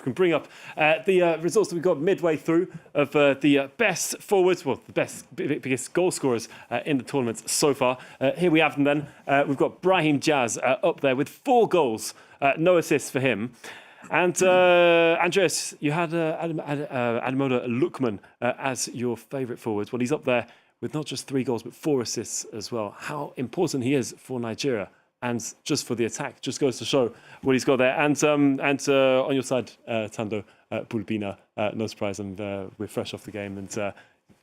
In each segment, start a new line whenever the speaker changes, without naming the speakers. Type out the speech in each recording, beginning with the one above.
can bring up the results that we've got midway through of the best forwards, well, the biggest goal scorers in the tournament so far. Here we have them then. We've got Brahim Diaz up there with 4 goals, no assists for him. And Andreas, you had Ademola Lookman as your favourite forward. Well, he's up there with not just 3 goals, but 4 assists as well. How important he is for Nigeria. And just for the attack, just goes to show what he's got there. And on your side, Tando Pulpina, no surprise, and we're fresh off the game, and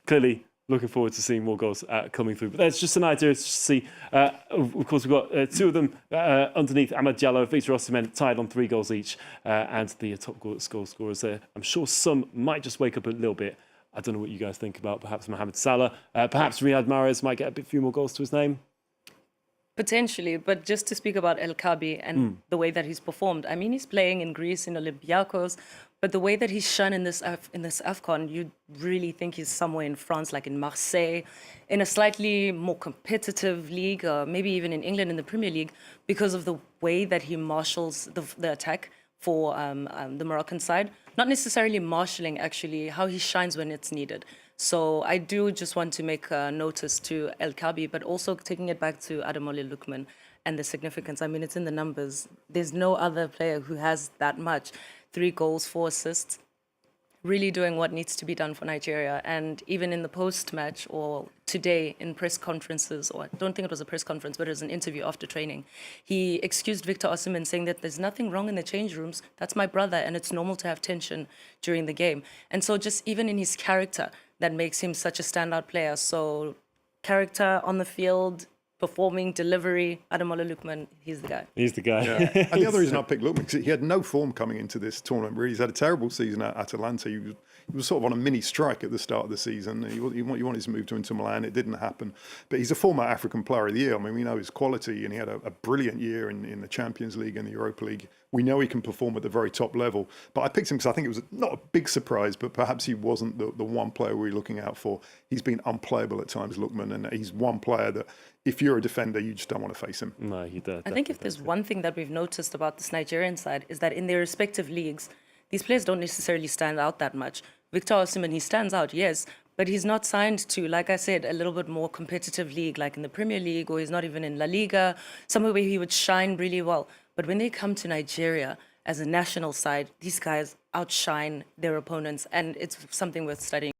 clearly looking forward to seeing more goals coming through. But there's just an idea to see. Of course, we've got 2 of them underneath Amad Diallo, Victor Osimhen, tied on 3 goals each, and the top goal scorers there. I'm sure some might just wake up a little bit. I don't know what you guys think about perhaps Mohamed Salah. Perhaps Riyad Mahrez might get a few more goals to his name.
Potentially, but just to speak about El Kabi and the way that he's performed, I mean, he's playing in Greece in Olympiacos, but the way that he's shone in this AFCON, you really think he's somewhere in France, like in Marseille, in a slightly more competitive league, or maybe even in England in the Premier League, because of the way that he marshals the attack for the Moroccan side. Not necessarily marshalling, actually, how he shines when it's needed. So I do just want to make a notice to El Kabi, but also taking it back to Ademola Lookman and the significance. I mean, it's in the numbers. There's no other player who has that much. 3 goals, 4 assists, really doing what needs to be done for Nigeria. And even in the post-match or today in press conferences, or I don't think it was a press conference, but it was an interview after training, he excused Victor Osimhen, saying that there's nothing wrong in the change rooms. That's my brother, and it's normal to have tension during the game. And so just even in his character, that makes him such a standout player. So character on the field, performing, delivery, Ademola Lookman, he's the guy.
He's the guy.
Yeah. And the other reason I picked Lookman, because he had no form coming into this tournament, really. He's had a terrible season at Atalanta. He was sort of on a mini strike at the start of the season. He wanted to move to Inter Milan. It didn't happen. But he's a former African Player of the Year. I mean, we know his quality, and he had a brilliant year in the Champions League and the Europa League. We know he can perform at the very top level. But I picked him because I think it was not a big surprise, but perhaps he wasn't the one player we were looking out for. He's been unplayable at times, Lookman, and he's one player that if you're a defender, you just don't want to face him.
No, he does.
I think if there's one thing that we've noticed about this Nigerian side is that in their respective leagues, these players don't necessarily stand out that much. Victor Osimhen, he stands out, yes, but he's not signed to, like I said, a little bit more competitive league, like in the Premier League, or he's not even in La Liga, somewhere where he would shine really well. But when they come to Nigeria as a national side, these guys outshine their opponents, and it's something worth studying.